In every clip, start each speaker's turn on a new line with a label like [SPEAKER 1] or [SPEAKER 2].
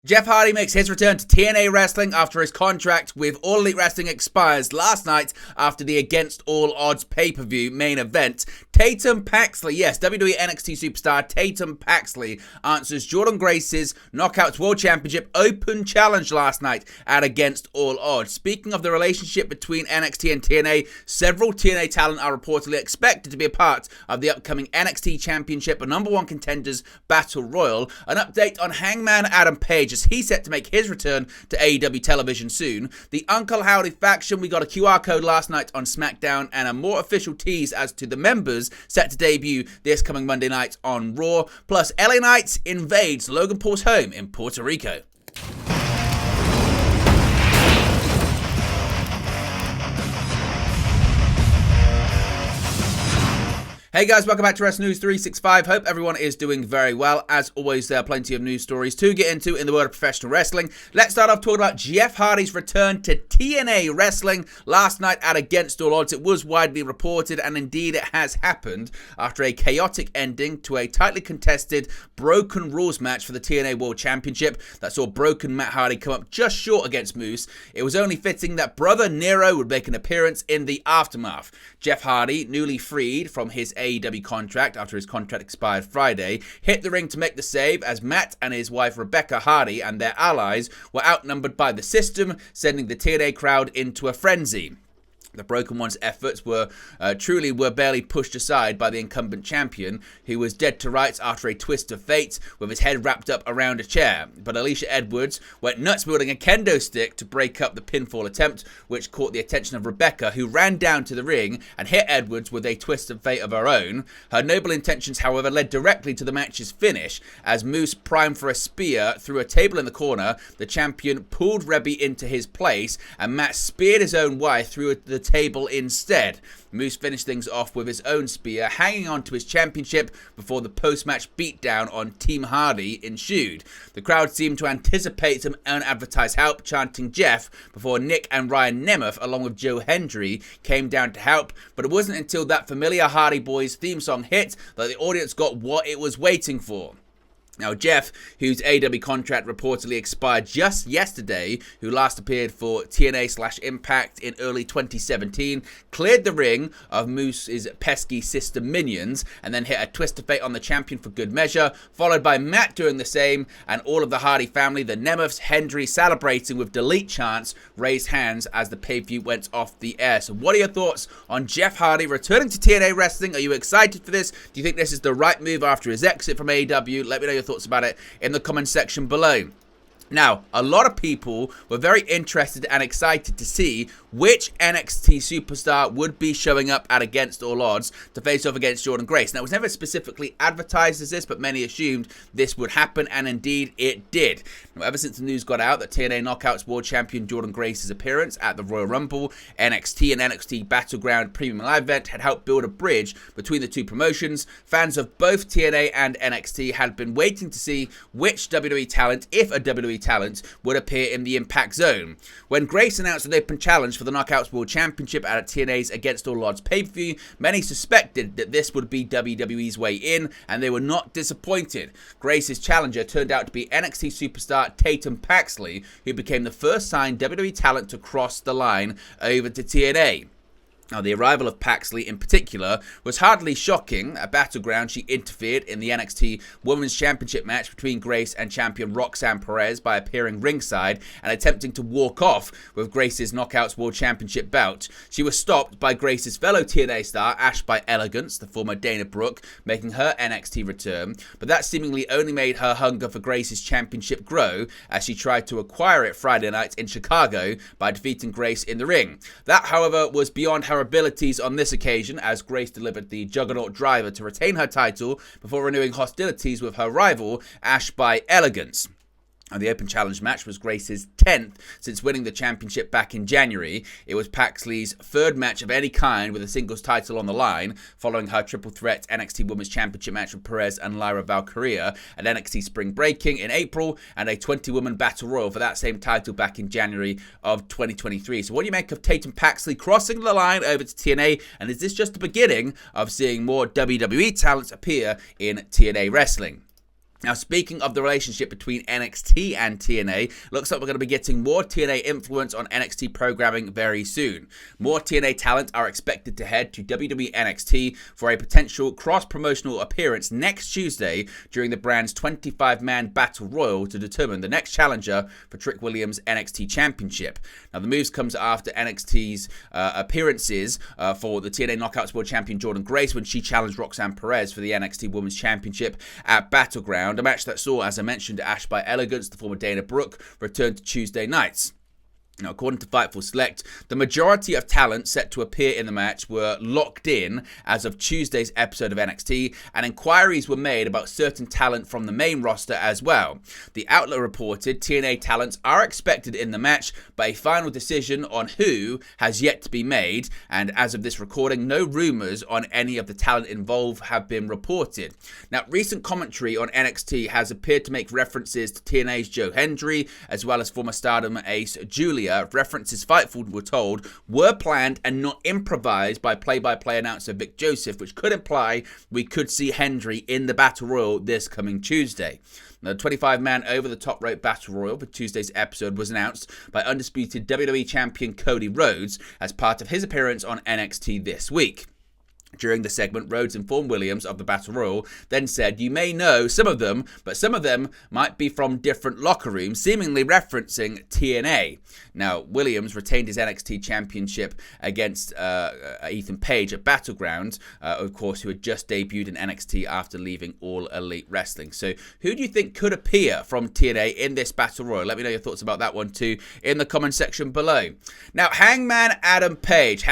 [SPEAKER 1] Jeff Hardy makes his return to TNA Wrestling after his contract with All Elite Wrestling expires last night after the Against All Odds pay-per-view main event. Tatum Paxley, yes, WWE NXT superstar Tatum Paxley answers Jordan Grace's Knockouts World Championship Open Challenge last night at Against All Odds. Speaking of the relationship between NXT and TNA, several TNA talent are reportedly expected to be a part of the upcoming NXT Championship and #1 Contenders Battle Royal. An update on Hangman Adam Page as he's set to make his return to AEW television soon. The Uncle Howdy faction, we got a QR code last night on SmackDown and a more official tease as to the members set to debut this coming Monday night on Raw. Plus, LA Knights invades Logan Paul's home in Puerto Rico. Hey guys, welcome back to Wrestling News 365. Hope everyone is doing very well. As always, there are plenty of news stories to get into in the world of professional wrestling. Let's start off talking about Jeff Hardy's return to TNA Wrestling last night at Against All Odds. It was widely reported, and indeed it has happened, after a chaotic ending to a tightly contested Broken Rules match for the TNA World Championship that saw Broken Matt Hardy come up just short against Moose. It was only fitting that Brother Nero would make an appearance in the aftermath. Jeff Hardy, newly freed from his AEW contract after his contract expired Friday, hit the ring to make the save as Matt and his wife Rebecca Hardy and their allies were outnumbered by the system, sending the TNA crowd into a frenzy. The Broken One's efforts were barely pushed aside by the incumbent champion, who was dead to rights after a twist of fate with his head wrapped up around a chair. But Alicia Edwards went nuts wielding a kendo stick to break up the pinfall attempt, which caught the attention of Rebecca, who ran down to the ring and hit Edwards with a twist of fate of her own. Her noble intentions, however, led directly to the match's finish, as Moose primed for a spear through a table in the corner. The champion pulled Rebby into his place, and Matt speared his own wife through the table instead. Moose finished things off with his own spear, hanging on to his championship before the post-match beatdown on Team Hardy ensued. The crowd seemed to anticipate some unadvertised help, chanting Jeff, before Nick and Ryan Nemeth, along with Joe Hendry, came down to help, but it wasn't until that familiar Hardy Boys theme song hit that the audience got what it was waiting for. Now, Jeff, whose AEW contract reportedly expired just yesterday, who last appeared for TNA/Impact in early 2017, cleared the ring of Moose's pesky sister minions and then hit a twist of fate on the champion for good measure, followed by Matt doing the same, and all of the Hardy family, the Nemeths, Hendry, celebrating with delete chants, raised hands as the pay-per-view went off the air. So what are your thoughts on Jeff Hardy returning to TNA Wrestling? Are you excited for this? Do you think this is the right move after his exit from AEW? Let me know your thoughts about it in the comment section below. Now, a lot of people were very interested and excited to see which NXT superstar would be showing up at Against All Odds to face off against Jordan Grace. Now, it was never specifically advertised as this, but many assumed this would happen, and indeed it did. Now, ever since the news got out that TNA Knockouts World Champion Jordan Grace's appearance at the Royal Rumble, NXT and NXT Battleground Premium Live event had helped build a bridge between the two promotions, fans of both TNA and NXT had been waiting to see which WWE talent, if a WWE talent, would appear in the Impact Zone. When Grace announced an open challenge for the Knockouts World Championship at TNA's Against All Odds pay-per-view, many suspected that this would be WWE's way in, and they were not disappointed. Grace's challenger turned out to be NXT superstar Tatum Paxley, who became the first signed WWE talent to cross the line over to TNA. Now, the arrival of Paxley in particular was hardly shocking. At Battleground, she interfered in the NXT Women's Championship match between Grace and champion Roxanne Perez by appearing ringside and attempting to walk off with Grace's Knockouts World Championship bout. She was stopped by Grace's fellow TNA star, Ash by Elegance, the former Dana Brooke, making her NXT return. But that seemingly only made her hunger for Grace's championship grow as she tried to acquire it Friday night in Chicago by defeating Grace in the ring. That, however, was beyond her abilities on this occasion, as Grace delivered the Juggernaut Driver to retain her title before renewing hostilities with her rival, Ash by Elegance. And the Open Challenge match was Grace's 10th since winning the championship back in January. It was Paxley's third match of any kind with a singles title on the line, following her triple threat NXT Women's Championship match with Perez and Lyra Valkyria at NXT Spring Breaking in April, and a 20-woman Battle Royal for that same title back in January of 2023. So what do you make of Tatum Paxley crossing the line over to TNA, and is this just the beginning of seeing more WWE talents appear in TNA Wrestling? Now, speaking of the relationship between NXT and TNA, looks like we're going to be getting more TNA influence on NXT programming very soon. More TNA talent are expected to head to WWE NXT for a potential cross-promotional appearance next Tuesday during the brand's 25-man Battle Royal to determine the next challenger for Trick Williams' NXT Championship. Now, the moves comes after NXT's appearances for the TNA Knockouts World Champion Jordynne Grace when she challenged Roxanne Perez for the NXT Women's Championship at Battleground. A match that saw, as I mentioned, Ash by Elegance, the former Dana Brooke, return to Tuesday nights. Now, according to Fightful Select, the majority of talent set to appear in the match were locked in as of Tuesday's episode of NXT, and inquiries were made about certain talent from the main roster as well. The outlet reported TNA talents are expected in the match, but a final decision on who has yet to be made, and as of this recording, no rumors on any of the talent involved have been reported. Now, recent commentary on NXT has appeared to make references to TNA's Joe Hendry, as well as former Stardom ace Julia. References Fightful were told were planned and not improvised by play-by-play announcer Vic Joseph, which could imply we could see Hendry in the Battle Royal this coming Tuesday. The 25-man over-the-top rope Battle Royal for Tuesday's episode was announced by undisputed WWE Champion Cody Rhodes as part of his appearance on NXT this week. During the segment, Rhodes informed Williams of the Battle Royal, then said, "You may know some of them, but some of them might be from different locker rooms," seemingly referencing TNA. Now, Williams retained his NXT championship against Ethan Page at Battleground, of course, who had just debuted in NXT after leaving All Elite Wrestling. So, who do you think could appear from TNA in this Battle Royal? Let me know your thoughts about that one too in the comment section below. Now, Hangman Adam Page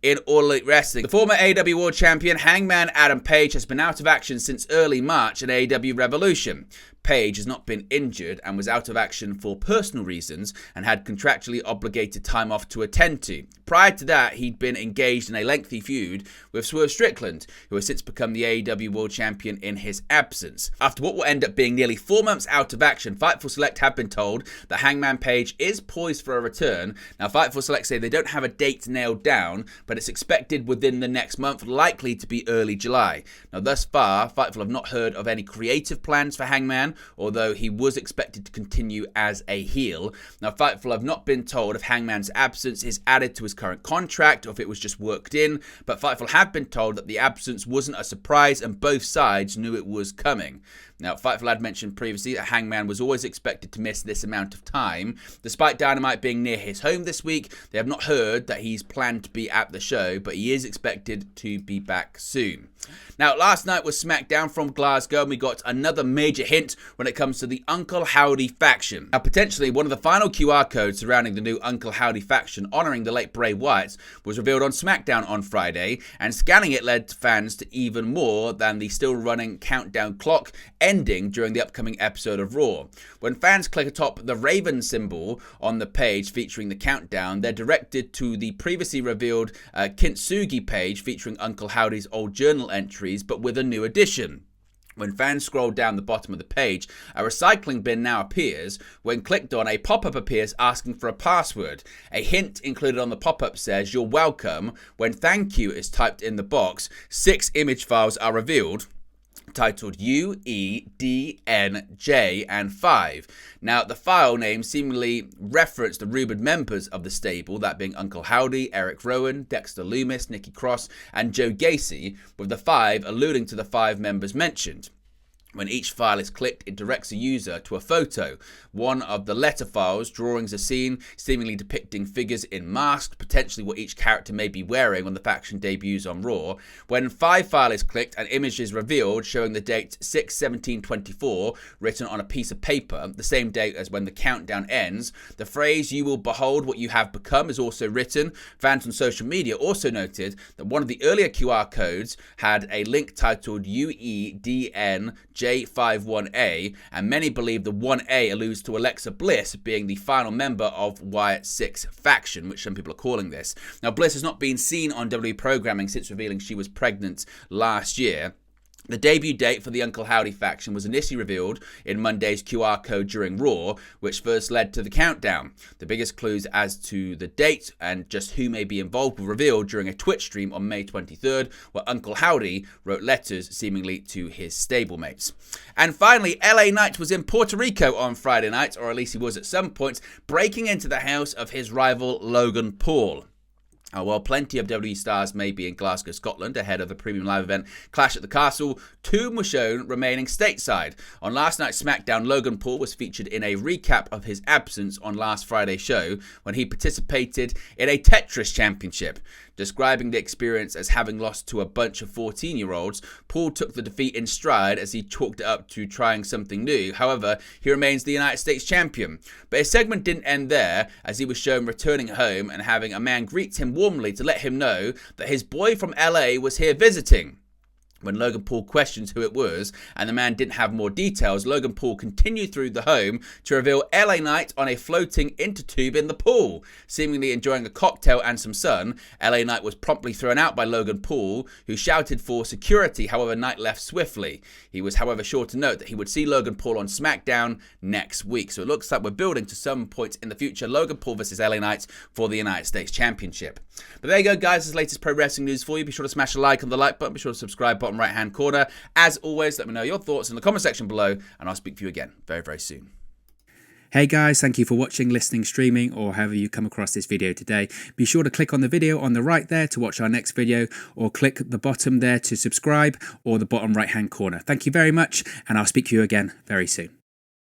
[SPEAKER 1] in All Elite Wrestling. The former AEW World Champion Hangman Adam Page has been out of action since early March in AEW Revolution. Page has not been injured and was out of action for personal reasons and had contractually obligated time off to attend to. Prior to that, he'd been engaged in a lengthy feud with Swerve Strickland, who has since become the AEW World Champion in his absence. After what will end up being nearly 4 months out of action, Fightful Select have been told that Hangman Page is poised for a return. Now, Fightful Select say they don't have a date nailed down, but it's expected within the next month, likely to be early July. Now, thus far, Fightful have not heard of any creative plans for Hangman, although he was expected to continue as a heel. Now, Fightful have not been told if Hangman's absence is added to his current contract or if it was just worked in, but Fightful have been told that the absence wasn't a surprise and both sides knew it was coming. Now, Fightful had mentioned previously that Hangman was always expected to miss this amount of time. Despite Dynamite being near his home this week, they have not heard that he's planned to be at the show, but he is expected to be back soon. Now, last night was SmackDown from Glasgow, and we got another major hint when it comes to the Uncle Howdy faction. Now, potentially one of the final QR codes surrounding the new Uncle Howdy faction honouring the late Bray Wyatt was revealed on SmackDown on Friday, and scanning it led fans to even more than the still running countdown clock ending during the upcoming episode of Raw. When fans click atop the Raven symbol on the page featuring the countdown, they're directed to the previously revealed Kintsugi page featuring Uncle Howdy's old journal entries, but with a new addition. When fans scroll down the bottom of the page, a recycling bin now appears. When clicked on, a pop-up appears asking for a password. A hint included on the pop-up says, "You're welcome." When thank you is typed in the box, 6 image files are revealed, titled UEDNJ and 5. Now, the file names seemingly reference the rumoured members of the stable, that being Uncle Howdy, Eric Rowan, Dexter Loomis, Nikki Cross, and Joe Gacy, with the 5 alluding to the 5 members mentioned. When each file is clicked, it directs a user to a photo. One of the letter files, drawings are seen, seemingly depicting figures in masks, potentially what each character may be wearing when the faction debuts on Raw. When 5 file is clicked, an image is revealed showing the date 6/17/24 written on a piece of paper, the same date as when the countdown ends. The phrase, "You will behold what you have become," is also written. Fans on social media also noted that one of the earlier QR codes had a link titled UEDNJ51A, and many believe the 1A alludes to Alexa Bliss being the final member of Wyatt's 6 faction, which some people are calling this. Now, Bliss has not been seen on WWE programming since revealing she was pregnant last year. The debut date for the Uncle Howdy faction was initially revealed in Monday's QR code during Raw, which first led to the countdown. The biggest clues as to the date and just who may be involved were revealed during a Twitch stream on May 23rd, where Uncle Howdy wrote letters seemingly to his stablemates. And finally, LA Knight was in Puerto Rico on Friday night, or at least he was at some points, breaking into the house of his rival Logan Paul. While plenty of WWE stars may be in Glasgow, Scotland, ahead of the premium live event Clash at the Castle, two were shown remaining stateside. On last night's SmackDown, Logan Paul was featured in a recap of his absence on last Friday's show when he participated in a Tetris championship. Describing the experience as having lost to a bunch of 14-year-olds, Paul took the defeat in stride as he chalked it up to trying something new. However, he remains the United States champion. But his segment didn't end there, as he was shown returning home and having a man greet him warmly to let him know that his boy from LA was here visiting. When Logan Paul questions who it was and the man didn't have more details, Logan Paul continued through the home to reveal LA Knight on a floating intertube in the pool. Seemingly enjoying a cocktail and some sun, LA Knight was promptly thrown out by Logan Paul, who shouted for security. However, Knight left swiftly. He was, however, sure to note that he would see Logan Paul on SmackDown next week. So it looks like we're building to some point in the future Logan Paul versus LA Knight for the United States Championship. But there you go, guys. This is the latest pro wrestling news for you. Be sure to smash a like on the like button. Be sure to subscribe bottom right hand corner. As always, let me know your thoughts in the comment section below, and I'll speak to you again very, very soon.
[SPEAKER 2] Hey guys, thank you for watching, listening, streaming, or however you come across this video today. Be sure to click on the video on the right there to watch our next video, or click the bottom there to subscribe, or the bottom right hand corner. Thank you very much, and I'll speak to you again very soon.